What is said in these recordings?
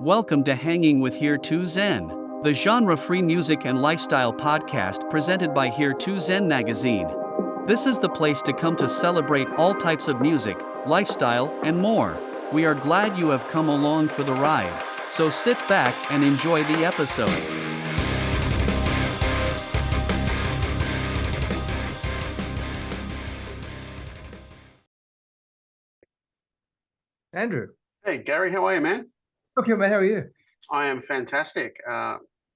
Welcome to Hanging with H2Zen, the genre-free music and lifestyle podcast presented by H2Zen magazine. This is the place to come to celebrate all types of music, lifestyle, and more. We are glad you have come along for the ride, so sit back and enjoy the episode. Andrew. Hey, Gary, how are you, man? Okay, mate, how are you? I am fantastic.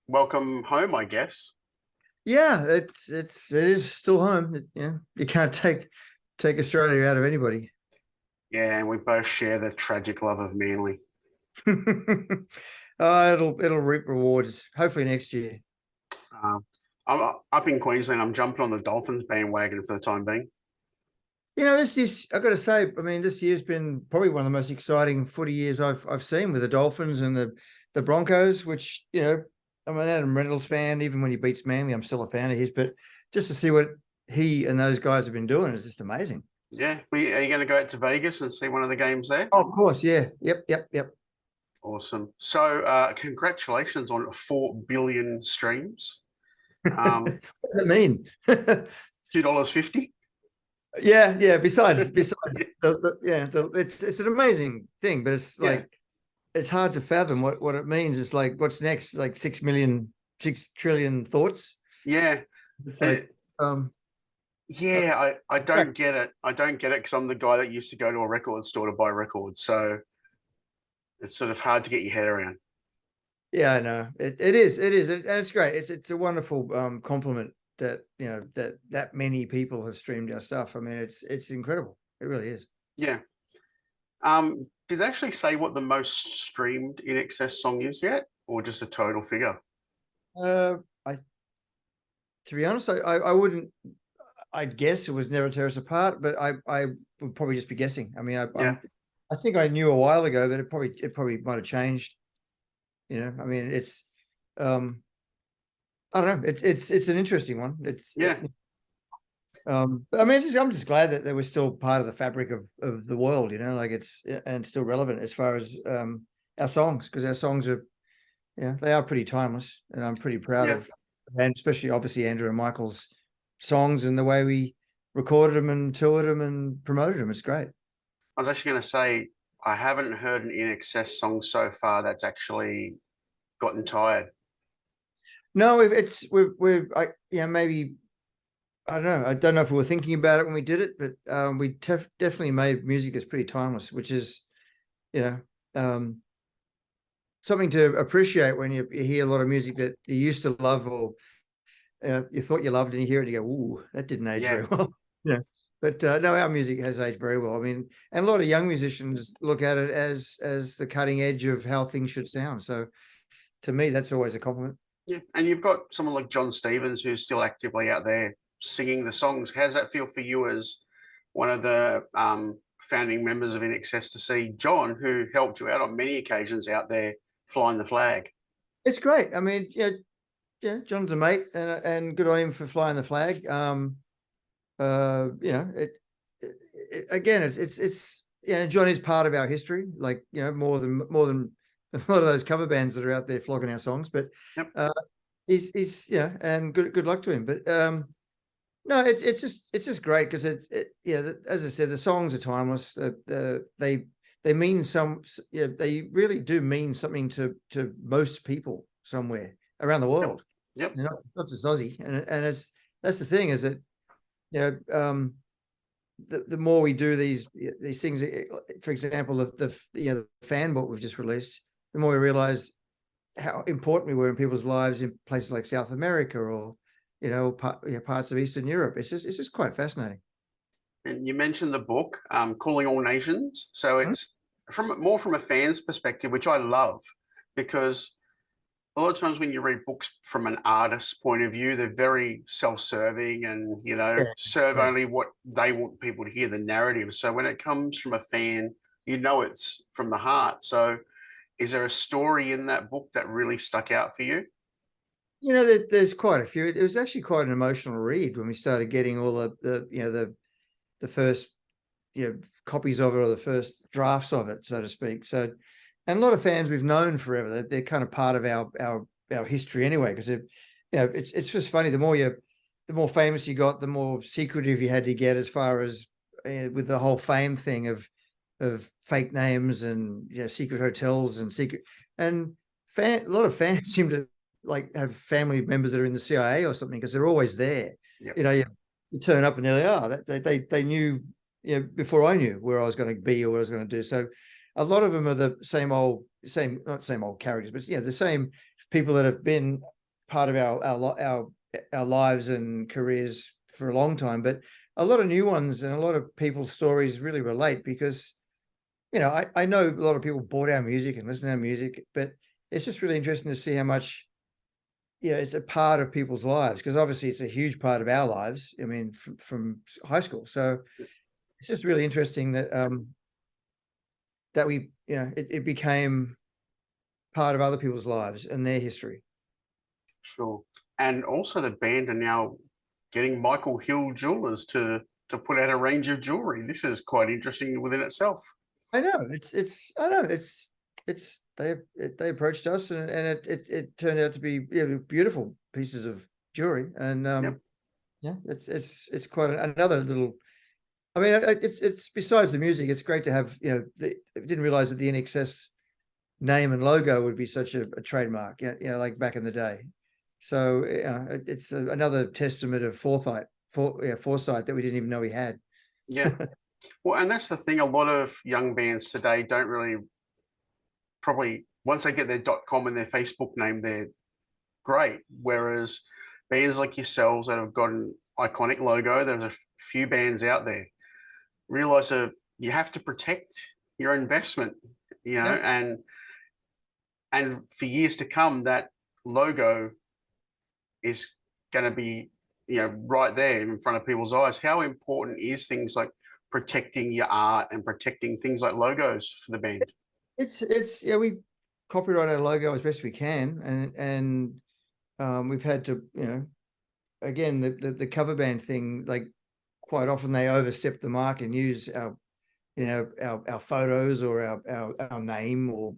Welcome home, I guess. Yeah, it is still home. You can't take Australia out of anybody. Yeah, and we both share the tragic love of Manly. It'll reap rewards hopefully next year. I'm up in Queensland. I'm jumping on the Dolphins bandwagon for the time being. You know, this I've got to say, I mean, this year's been probably one of the most exciting footy years I've seen, with the Dolphins and the Broncos, which, you know, I'm an Adam Reynolds fan. Even when he beats Manly, I'm still a fan of his. But just to see what he and those guys have been doing is just amazing. Yeah. Are you going to go out to Vegas and see one of the games there? Oh, of course, yeah. Yep. Awesome. So congratulations on 4 billion streams. What does that mean? $2.50? Yeah. Besides, it's an amazing thing, but it's like it's hard to fathom what it means. It's like, what's next? Like 6 trillion thoughts. Yeah. It's like, I don't get it. I don't get it because I'm the guy that used to go to a record store to buy records, so it's sort of hard to get your head around. Yeah, I know. It is, and it's great. It's a wonderful compliment that, you know, that many people have streamed our stuff. I mean, it's incredible. It really is. Yeah. Did they actually say what the most streamed INXS song is yet, or just a total figure? To be honest, I wouldn't. I'd guess it was Never Tear Us Apart, but I would probably just be guessing. I mean, I think I knew a while ago that it probably might have changed. You know, I mean, it's I don't know. It's an interesting one. I mean, I'm just glad that they were still part of the fabric of the world, you know, like and still relevant as far as our songs, because our songs are, they are pretty timeless, and I'm pretty proud of, and especially obviously Andrew and Michael's songs and the way we recorded them and toured them and promoted them. It's great. I was actually going to say, I haven't heard an INXS song so far that's actually gotten tired. No, maybe, I don't know. I don't know if we were thinking about it when we did it, but we definitely made music that's pretty timeless, which is, something to appreciate when you hear a lot of music that you used to love, or you thought you loved, and you hear it and you go, "Ooh, that didn't age very well." But no, our music has aged very well. I mean, and a lot of young musicians look at it as the cutting edge of how things should sound. So to me, that's always a compliment. Yeah, and you've got someone like John Stevens who's still actively out there singing the songs. How does that feel for you as one of the founding members of INXS to see John, who helped you out on many occasions, out there flying the flag? It's great. I mean, John's a mate, and good on him for flying the flag. Again, it's John is part of our history, like, more than a lot of those cover bands that are out there flogging our songs. But he's and good luck to him. But no, it's just great, because as I said, the songs are timeless. They mean they really do mean something to most people somewhere around the world. Yep. It's not just Aussie, and that's the thing, is that the more we do these things, for example, the fan book we've just released, the more we realize how important we were in people's lives in places like South America, or parts of Eastern Europe. It's just quite fascinating. And you mentioned the book, Calling All Nations. So it's more from a fan's perspective, which I love, because a lot of times when you read books from an artist's point of view, they're very self-serving and, serve only what they want people to hear, the narrative. So when it comes from a fan, it's from the heart. So is there a story in that book that really stuck out for you? There's quite a few. It was actually quite an emotional read when we started getting all the first copies of it, or the first drafts of it, so to speak. So and a lot of fans we've known forever. They're kind of part of our history anyway, because it's just funny. The more famous you got, the more secretive you had to get, as far as with the whole fame thing of fake names and secret hotels and secret, and a lot of fans seem to like have family members that are in the CIA or something, because they're always there. Yep. You turn up and they're like, they knew before I knew where I was going to be or what I was going to do. So a lot of them are the not same old characters, but the same people that have been part of our lives and careers for a long time. But a lot of new ones and a lot of people's stories really relate, because I know a lot of people bought our music and listen to our music, but it's just really interesting to see how much it's a part of people's lives, because obviously it's a huge part of our lives. I mean, from high school. So it's just really interesting that that we it became part of other people's lives and their history. Sure. And also the band are now getting Michael Hill jewelers to put out a range of jewelry. This is quite interesting within itself. I know they approached us, and it turned out to be beautiful pieces of jewelry, and it's quite another little. I mean, it's besides the music, it's great to have. I didn't realize that the INXS name and logo would be such a trademark. Like back in the day. So it's another testament of foresight that we didn't even know we had. Yeah. Well, and that's the thing. A lot of young bands today don't really, probably once they get their .com and their Facebook name, they're great. Whereas bands like yourselves that have got an iconic logo, there's a few bands out there, realize that you have to protect your investment, and for years to come, that logo is going to be, right there in front of people's eyes. How important is things like protecting your art and protecting things like logos for the band? It's we copyright our logo as best we can, and we've had to, again, the cover band thing, like quite often they overstep the mark and use our photos or our name, or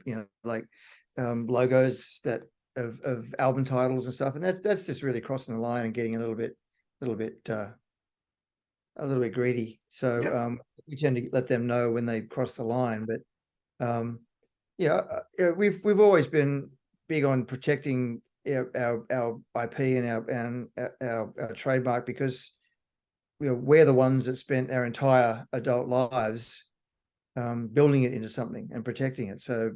logos that of album titles and stuff, and that's just really crossing the line and getting a little bit greedy. So we tend to let them know when they cross the line. But we've always been big on protecting our IP and our trademark, because we're the ones that spent our entire adult lives building it into something and protecting it. So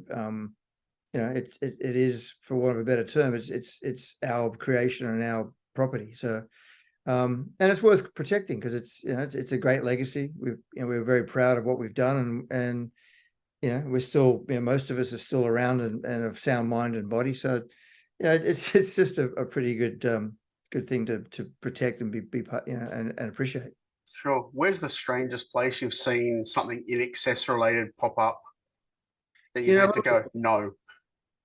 it is, for want of a better term, it's our creation and our property. So and it's worth protecting, because it's a great legacy. We're very proud of what we've done, and we're still, most of us are still around and of sound mind and body. So it's just a pretty good thing to protect and be and appreciate. Sure. Where's the strangest place you've seen something INXS related pop up that you had to go, no?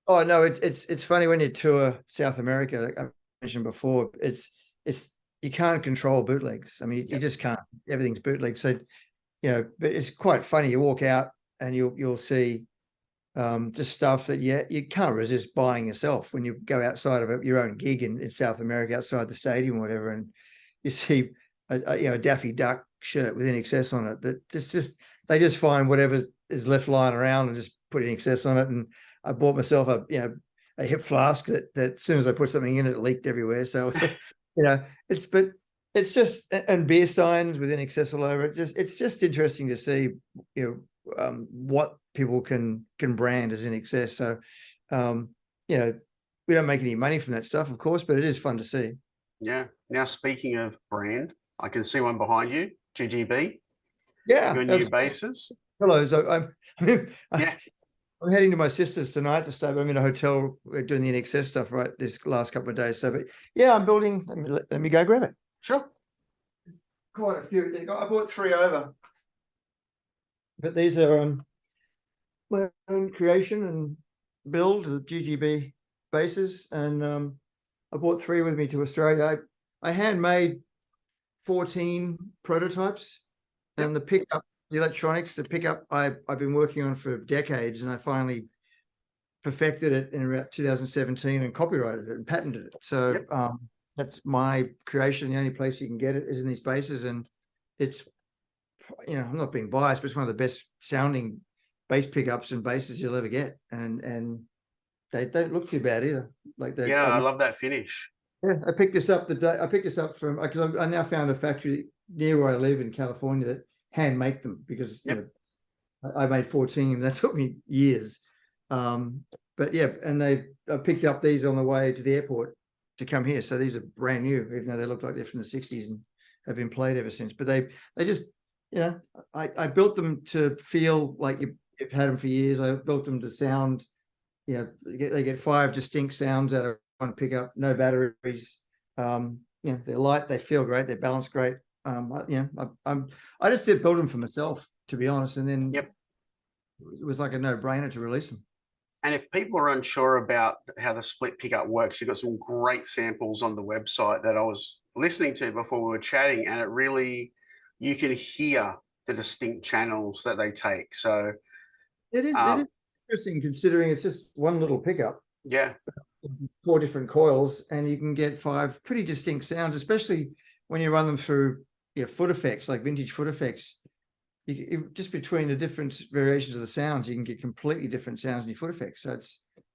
Oh no, it's funny when you tour South America, like I mentioned before, it's you can't control bootlegs. I mean, you just can't. Everything's bootleg. So but it's quite funny. You walk out and you'll see just stuff that you can't resist buying yourself when you go outside of your own gig in South America, outside the stadium or whatever, and you see a Daffy Duck shirt with INXS on it. That they just find whatever is left lying around and just put INXS on it. And I bought myself a hip flask that as soon as I put something in it, it leaked everywhere. So it's just, and beer steins with INXS all over it. It's just interesting to see what people can brand as INXS. So we don't make any money from that stuff, of course, but it is fun to see. Yeah. Now, speaking of brand, I can see one behind you, GGB. Yeah, your new basses. Hello. So I'm heading to my sister's tonight to stay. I'm in a hotel. We're doing the INXS stuff right this last couple of days. So, but yeah, I'm building. Let me go grab it. Sure. There's quite a few. I bought 3 over, but these are my own creation and build, the GGB Basses, and I bought 3 with me to Australia. I handmade 14 prototypes, and the pickup, the electronics, the pickup I've been working on for decades, and I finally perfected it in about 2017 and copyrighted it and patented it. So that's my creation. The only place you can get it is in these basses, and it's, you know, I'm not being biased, but it's one of the best sounding bass pickups and basses you'll ever get, and they don't look too bad either. Like they, I love that finish. Yeah, I picked this up from, because I now found a factory near where I live in California that hand make them, because you know, I made 14. That took me years. But yeah, and I picked up these on the way to the airport to come here. So these are brand new, even though they look like they're from the 60s and have been played ever since. But they just, you know, I built them to feel like you've had them for years. I built them to sound, you know, they get 5 distinct sounds out of one pickup, no batteries. You know, they're light, they feel great, they're balanced great. You know, I just did build them for myself, to be honest, and then it was like a no-brainer to release them. And if people are unsure about how the split pickup works, you've got some great samples on the website that I was listening to before we were chatting, and it really, you can hear the distinct channels that they take. So it is interesting, considering it's just one little pickup. Yeah. 4 different coils, and you can get 5 pretty distinct sounds, especially when you run them through foot effects, like vintage foot effects. Just between the different variations of the sounds, you can get completely different sounds in your foot effects. So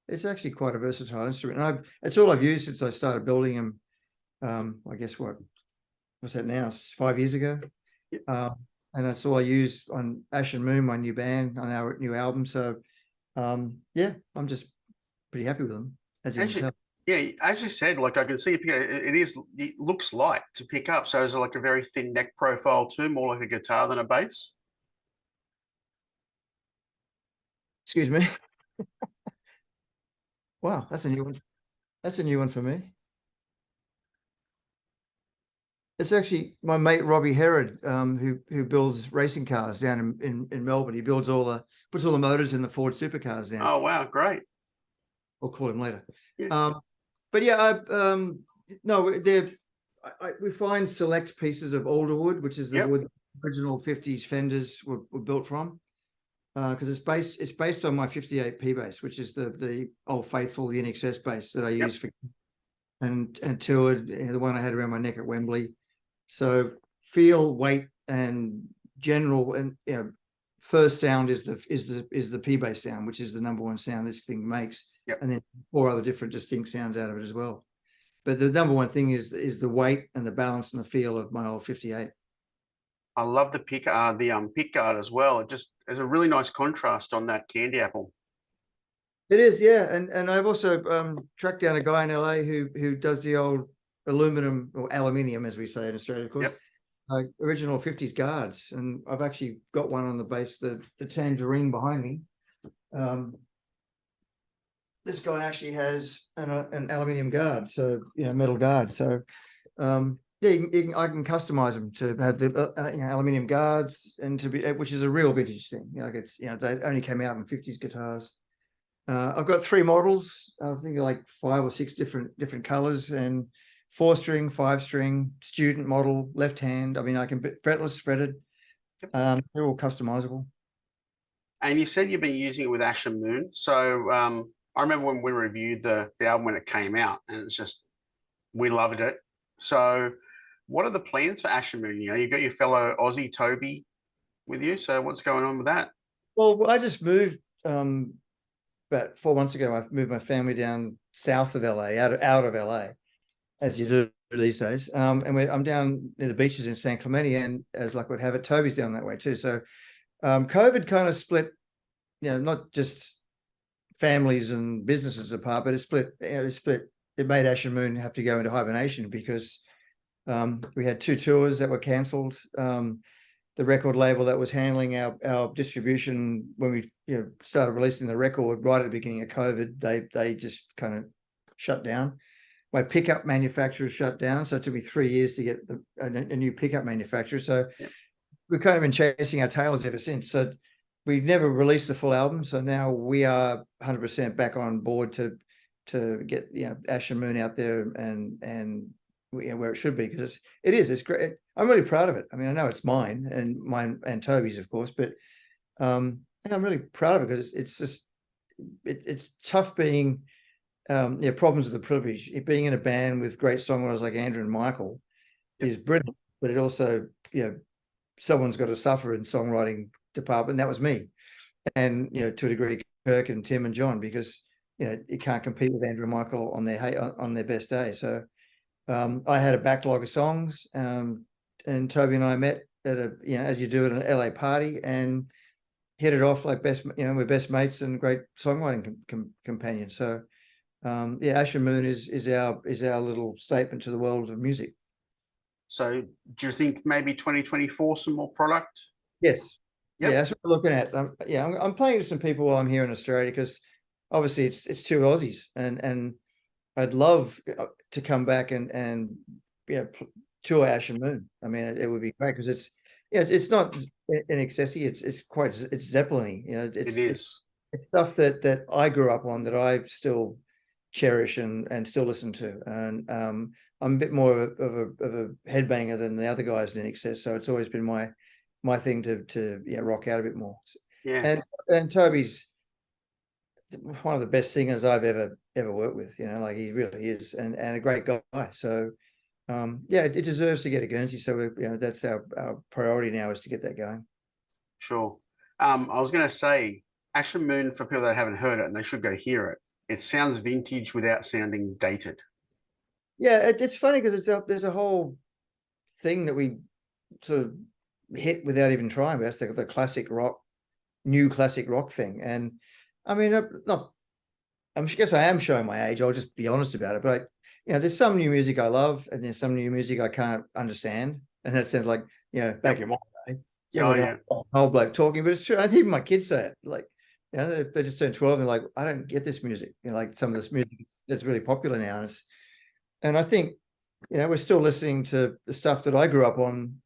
it's actually quite a versatile instrument. And it's all I've used since I started building them. I guess what's that now? 5 years ago. And that's all I use on Ashenmoon, my new band, on our new album. So yeah, I'm just pretty happy with them. As you can tell. Yeah, as you said, like I can see it looks light to pick up. So is it like a very thin neck profile too, more like a guitar than a bass? Excuse me. Wow, that's a new one. That's a new one for me. It's actually my mate Robbie Herod, who builds racing cars down in Melbourne. He puts all the motors in the Ford supercars down. Oh wow, great. We'll call him later. Yeah. But yeah, no, we find select pieces of older wood, which is the wood original 50s Fenders were built from, because it's based on my 58 P bass, which is the old faithful, the INXS bass that I use for and toured, the one I had around my neck at Wembley. So feel, weight, and general, and first sound is the P bass sound, which is the #1 sound this thing makes. And then 4 other different distinct sounds out of it as well. But the #1 thing is the weight and the balance and the feel of my old 58. I love the pick guard as well. It just is a really nice contrast on that candy apple. It is, yeah. And I've also tracked down a guy in LA who does the old aluminum, or aluminium as we say in Australia, of course, original 50s guards. And I've actually got one on the bass, the tangerine behind me. This guy actually has an aluminium guard, so metal guard. So yeah, I can customize them to have the aluminium guards, and to be, which is a real vintage thing. Like it's they only came out in 50s guitars. I've got 3 models. I think like 5 or 6 different colors, and 4-string, 5-string, student model, left hand. I mean, I can fretless, fretted. They're all customizable. And you said you've been using it with Ashenmoon. So I remember when we reviewed the album when it came out, and it's just, we loved it. So what are the plans for Ashenmoon? You've got your fellow Aussie Toby with you. So what's going on with that? Well, I just moved about 4 months ago. I moved my family down south of LA, out of LA, as you do these days. And I'm down near the beaches in San Clemente, and as luck would have it, Toby's down that way too. So COVID kind of split, not just families and businesses apart, but it made Ashenmoon have to go into hibernation, because we had 2 tours that were cancelled. The record label that was handling our distribution when we started releasing the record right at the beginning of COVID, they just kind of shut down. My pickup manufacturer shut down, so it took me 3 years to get a new pickup manufacturer. So we've kind of been chasing our tails ever since. So we never released the full album, so now we are 100% back on board to get Ashenmoon out there and where it should be, because it's great. I'm really proud of it. I mean, I know it's mine and Toby's, of course, but and I'm really proud of it, because it's just it's tough being problems with the privilege. Being in a band with great songwriters like Andrew and Michael is brilliant, but it also, someone's got to suffer in songwriting department. That was me, and to a degree, Kirk and Tim and John, because you can't compete with Andrew and Michael on their best day. So I had a backlog of songs, and Toby and I met at as you do at an LA party, and hit it off like we're best mates and great songwriting companions. So Ashenmoon is our little statement to the world of music. So do you think maybe 2024 some more product? Yes. Yep. Yeah, that's what we're looking at. I'm playing with some people while I'm here in Australia, because obviously it's two Aussies, and I'd love to come back and tour Ashenmoon. I mean, it would be great, because it's not INXS-y, it's Zeppelin-y. It's stuff that I grew up on, that I still cherish and still listen to. And I'm a bit more of a headbanger than the other guys in INXS, so it's always been my thing to rock out a bit more. Yeah. And Toby's one of the best singers I've ever worked with. Like, he really is, and a great guy. So it deserves to get a Guernsey. So that's our priority now, is to get that going. Sure. I was going to say, Ashenmoon, for people that haven't heard it, and they should go hear it, it sounds vintage without sounding dated. Yeah, it's funny, because there's a whole thing that we sort of hit without even trying. But that's the classic rock, new classic rock thing. And I mean, I guess I am showing my age. I'll just be honest about it. But there's some new music I love, and there's some new music I can't understand. And that sounds like back in my day, old bloke talking. But it's true. Even my kids say it. Like, they just turned 12 and they're like, I don't get this music. Like some of this music that's really popular now. And I think, we're still listening to the stuff that I grew up on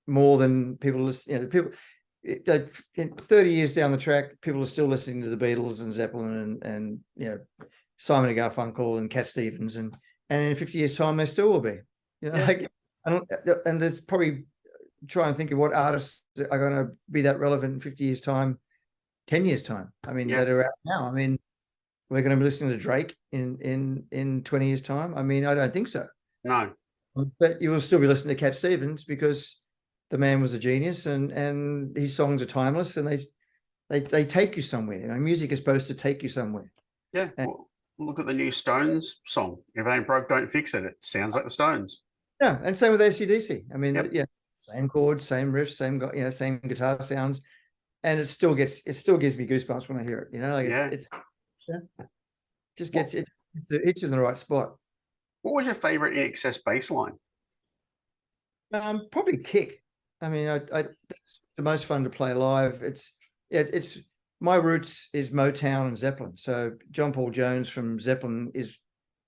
more than people listen. People, 30 years down the track, people are still listening to the Beatles and Zeppelin and Simon and Garfunkel and Cat Stevens, and in 50 years' time, they still will be. And there's probably trying to think of what artists are going to be that relevant in 50 years' time, 10 years' time. I mean, that are out now. I mean, we're going to be listening to Drake in 20 years' time. I mean, I don't think so. No. But you will still be listening to Cat Stevens, because the man was a genius, and his songs are timeless, and they take you somewhere. Music is supposed to take you somewhere. Yeah. Well, look at the new Stones song. If it ain't broke, don't fix it. It sounds like the Stones. Yeah, and same with AC/DC. I mean, same chords, same riffs, same guitar sounds, and it still gives me goosebumps when I hear it. Like just gets it hits in the right spot. What was your favorite INXS bass line? Probably Kick. I mean, it's the most fun to play live. It's my roots is Motown and Zeppelin. So John Paul Jones from Zeppelin is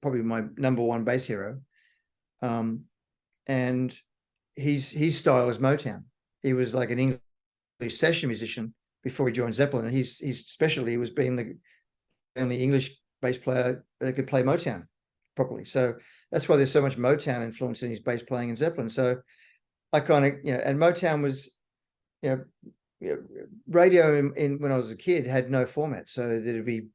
probably my number one bass hero. And his style is Motown. He was like an English session musician before he joined Zeppelin, and his specialty was being the only English bass player that could play Motown properly. So that's why there's so much Motown influence in his bass playing in Zeppelin. So I kind of, and Motown was, radio in when I was a kid had no format. So there'd be,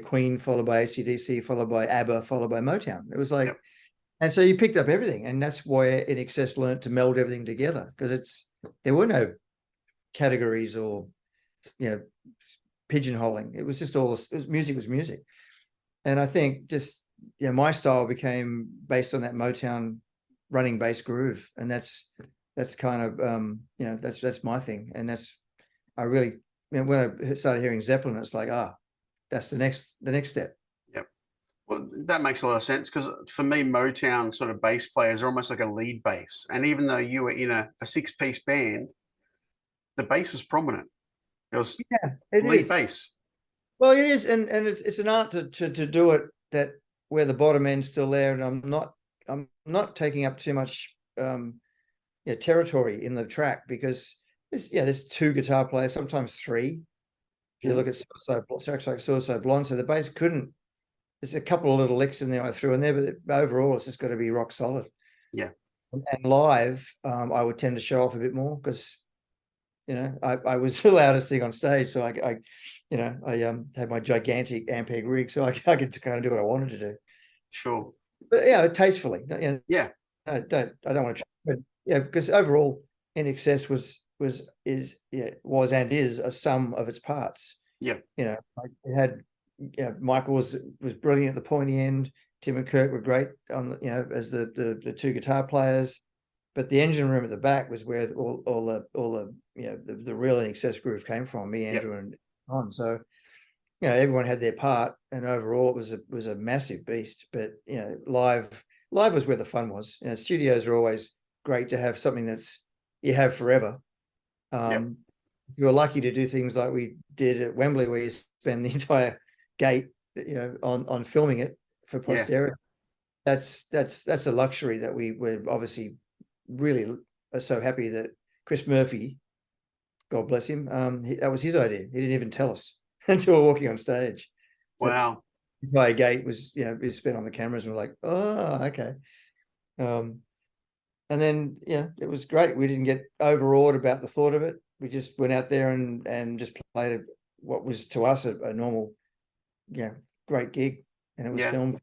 Queen followed by AC/DC, followed by ABBA, followed by Motown. It was like, and so you picked up everything, and that's why INXS learned to meld everything together, because there were no categories or, pigeonholing. It was just music was music. And I think just, my style became based on that Motown running bass groove, and that's kind of that's my thing. And I really, when I started hearing Zeppelin, it's like, that's the next step. Yep. Well, that makes a lot of sense, because for me, Motown sort of bass players are almost like a lead bass, and even though you were in a 6-piece band, the bass was prominent. It was lead bass. Well, it is, and it's an art to do it that where the bottom end's still there, and I'm not taking up too much territory in the track, because there's 2 guitar players, sometimes 3. If you look at tracks like Suicide Blonde, so the bass couldn't. There's a couple of little licks in there I threw in there, but overall it's just got to be rock solid. Yeah. And live, I would tend to show off a bit more, because you know, I was the loudest thing on stage, so I had my gigantic Ampeg rig, so I could kind of do what I wanted to do. Sure. But yeah, tastefully. You know, Yeah. I don't want to, but yeah, because overall INXS was and is a sum of its parts. Yeah. You know, like it had, Michael was brilliant at the pointy end. Tim and Kirk were great on as the two guitar players, but the engine room at the back was where all the the real INXS groove came from. Me, Andrew, and Tom. So everyone had their part, and overall it was a massive beast. But live was where the fun was. Studios are always great to have something that's you have forever. If you were lucky to do things like we did at Wembley, where you spend the entire gate on filming it for posterity, that's a luxury that we're obviously really are so happy that Chris Murphy, God bless him, that was his idea. He didn't even tell us until we're walking on stage. Wow. The entire gate was is spent on the cameras, and we're like, oh, okay. And then it was great. We didn't get overawed about the thought of it. We just went out there and just played what was to us a normal, great gig, and it was filmed.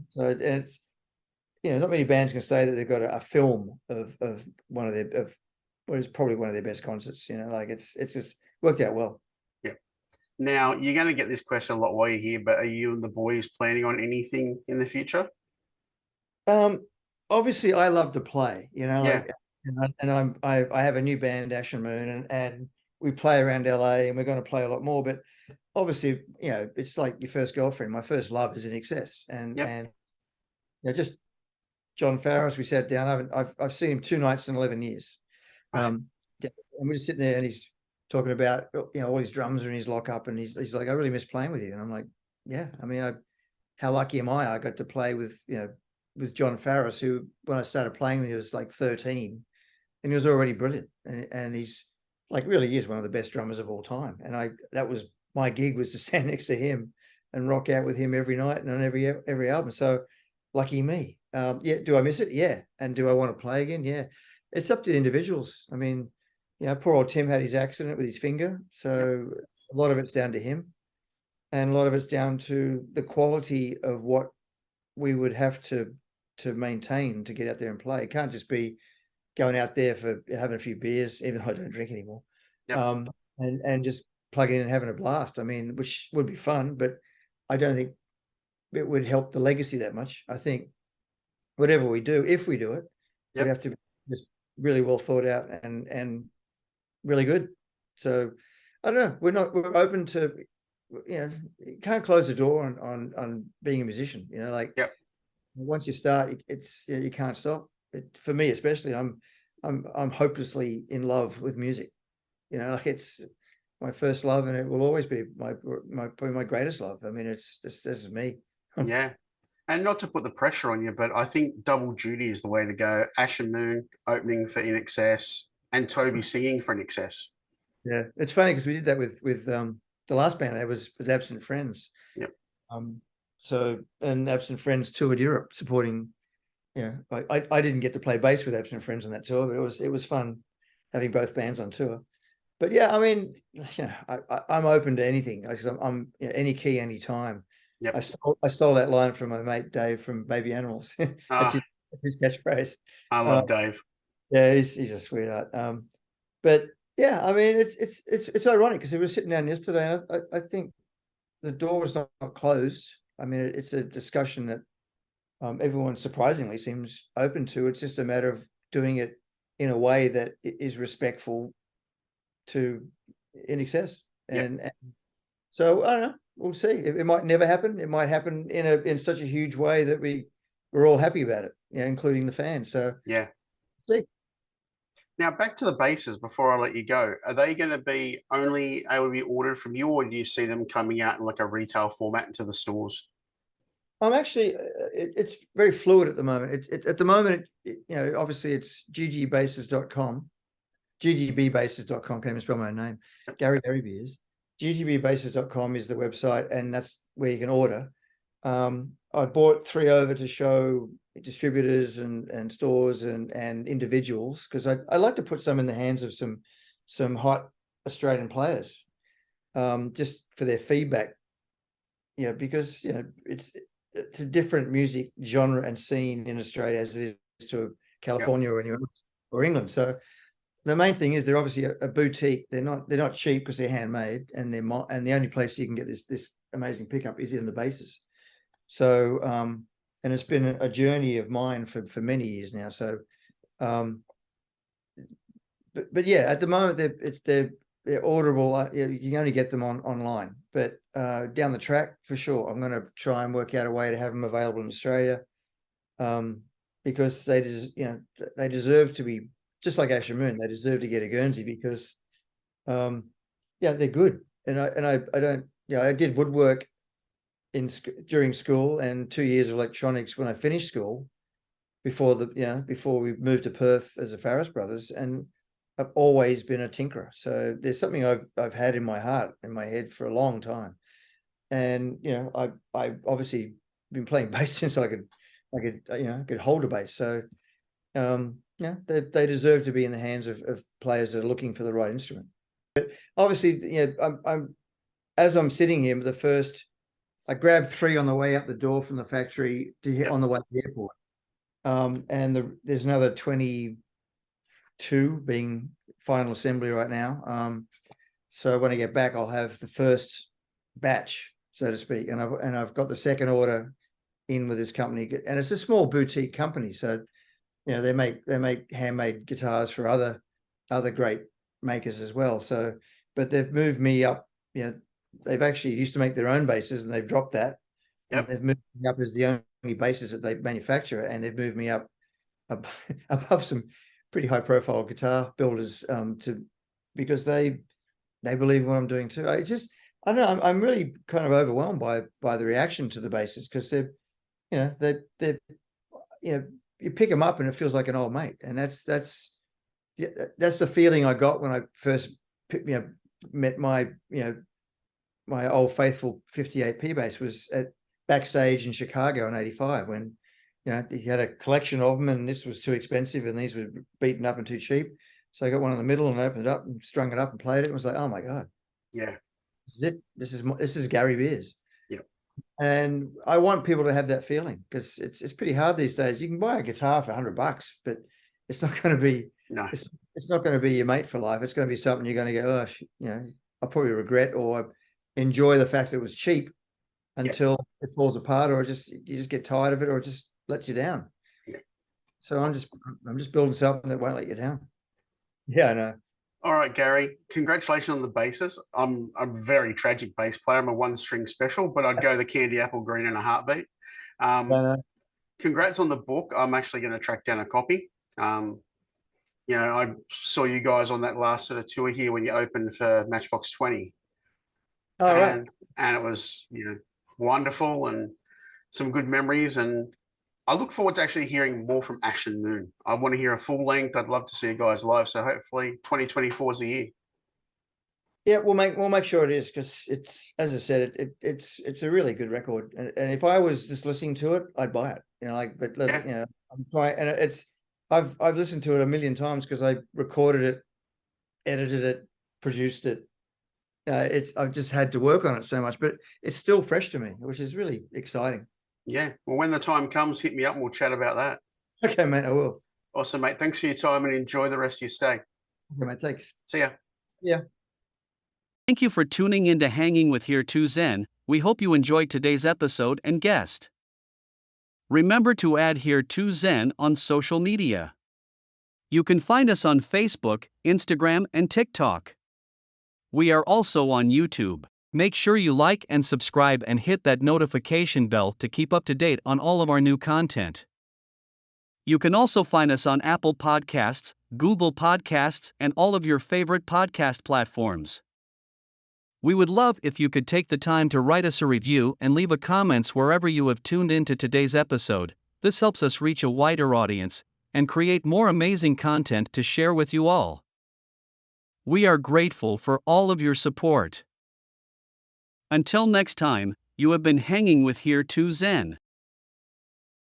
So it's not many bands can say that they've got a film of one of their what is probably one of their best concerts. Like it's just worked out well. Yeah. Now you're going to get this question a lot while you're here, but are you and the boys planning on anything in the future? Obviously, I love to play. Yeah. And I have a new band, Ashenmoon, and we play around LA, and we're going to play a lot more. But obviously, it's like your first girlfriend. My first love is INXS, and just John Farris. We sat down. I've seen him 2 nights in 11 years. Right. And we're just sitting there, and he's talking about all his drums are in his lockup, and he's like, I really miss playing with you. And I'm like, yeah. I mean, how lucky am I? I got to play with with John Farris, who when I started playing with, he was like 13, and he was already brilliant. And he's like really is one of the best drummers of all time. And that was my gig, was to stand next to him and rock out with him every night and on every album. So lucky me. Do I miss it? Yeah. And do I want to play again? Yeah. It's up to the individuals. I mean, poor old Tim had his accident with his finger, so a lot of it's down to him, and a lot of it's down to the quality of what we would have to maintain to get out there and play. It can't just be going out there for having a few beers, even though I don't drink anymore. And just plugging in and having a blast. I mean, which would be fun, but I don't think it would help the legacy that much. I think whatever we do, if we do it, we'd have to be just really well thought out and really good. So I don't know. We're open to, you can't close the door on being a musician. Once you start, you can't stop. For me especially, I'm hopelessly in love with music. Like it's my first love, and it will always be probably my greatest love. I mean, this is me. Yeah. And not to put the pressure on you, but I think double duty is the way to go. Ashenmoon opening for INXS and Toby singing for INXS. Yeah, it's funny because we did that with the last band I was Absent Friends. Yep. So, and Absent Friends toured Europe supporting. I didn't get to play bass with Absent Friends on that tour, but it was fun having both bands on tour. But yeah, I mean, I'm open to anything. I'm any key, any time. Yep. I stole that line from my mate Dave from Baby Animals. That's his catchphrase. I love Dave. Yeah, he's a sweetheart. But yeah, I mean, it's ironic because we were sitting down yesterday, and I think the door was not closed. I mean, it's a discussion that everyone surprisingly seems open to. It's just a matter of doing it in a way that is respectful to INXS. And so I don't know. We'll see. It might never happen. It might happen in such a huge way that we're all happy about it, including the fans. So yeah. See. Now back to the basses before I let you go. Are they going to be only able to be ordered from you, or do you see them coming out in like a retail format into the stores? I'm actually, it's very fluid at the moment. At the moment, obviously it's ggbasses.com, ggbasses.com. Can't even spell my own name. Garry Beers. GGBBasses.com is the website, and that's where you can order. I bought 3 over to show distributors and stores and individuals, because I like to put some in the hands of some some hot Australian players, just for their feedback. Because it's a different music genre and scene in Australia as it is to California or anywhere or England. So the main thing is they're obviously a boutique. They're not cheap because they're handmade, and the only place you can get this amazing pickup is in the basses. So and it's been a journey of mine for many years now. So but yeah, at the moment they're orderable. You can only get them online, but down the track for sure, I'm going to try and work out a way to have them available in Australia, because they deserve to be just like Ashenmoon. They deserve to get a Guernsey because, they're good. And I don't, I did woodwork during school and 2 years of electronics when I finished school before we moved to Perth as a Farris Brothers, and I've always been a tinkerer. So there's something I've had in my heart, in my head for a long time. And I've obviously been playing bass since I could hold a bass. So they deserve to be in the hands of players that are looking for the right instrument. But obviously, as I'm sitting here, I grabbed 3 on the way out the door from the factory on the way to the airport. And there's another 22 being final assembly right now. So when I get back, I'll have the first batch, so to speak, and I've got the second order in with this company, and it's a small boutique company. So they make handmade guitars for other great makers as well. So, but they've moved me up. They've actually used to make their own basses, and they've dropped that. Yep. And they've moved me up as the only basses that they manufacture, and they've moved me up above some pretty high profile guitar builders, because they believe in what I'm doing too. I don't know. I'm really kind of overwhelmed by the reaction to the basses, because they're you pick them up and it feels like an old mate, and that's the feeling I got when I first met my old faithful 58P bass was at backstage in Chicago in '85 when he had a collection of them, and this was too expensive and these were beaten up and too cheap. So I got one in the middle and opened it up and strung it up and played it. It was like, oh my God. Yeah. This is it. This is Garry Beers. Yeah. And I want people to have that feeling, because it's pretty hard these days. You can buy a guitar for $100, but it's not going to be, it's not going to be your mate for life. It's going to be something you're going to go, I'll probably regret or enjoy the fact that it was cheap until it falls apart, or you just get tired of it, or it just lets you down. Yeah. So I'm just building something that won't let you down. Yeah, I know. All right, Garry, congratulations on the basses. I'm a very tragic bass player. I'm a 1-string special, but I'd go the candy apple green in a heartbeat. Congrats on the book. I'm actually going to track down a copy. I saw you guys on that last sort of tour here when you opened for Matchbox 20. Oh, right. And it was, wonderful and some good memories. And I look forward to actually hearing more from Ashenmoon. I want to hear a full length. I'd love to see you guys live. So hopefully 2024 is the year. Yeah, we'll make sure it is, because it's, as I said, it's a really good record. And if I was just listening to it, I'd buy it. I'm trying, and I've listened to it a million times because I recorded it, edited it, produced it. I've just had to work on it so much, but it's still fresh to me, which is really exciting. Yeah. Well, when the time comes, hit me up and we'll chat about that. Okay, mate, I will. Awesome, mate. Thanks for your time and enjoy the rest of your stay. Okay, mate, thanks. See ya. Yeah. Thank you for tuning in to Hanging with H2ZHW. We hope you enjoyed today's episode and guest. Remember to add H2ZHW on social media. You can find us on Facebook, Instagram, and TikTok. We are also on YouTube. Make sure you like and subscribe and hit that notification bell to keep up to date on all of our new content. You can also find us on Apple Podcasts, Google Podcasts, and all of your favorite podcast platforms. We would love if you could take the time to write us a review and leave a comments wherever you have tuned into today's episode. This helps us reach a wider audience and create more amazing content to share with you all. We are grateful for all of your support. Until next time, you have been hanging with H2ZHW.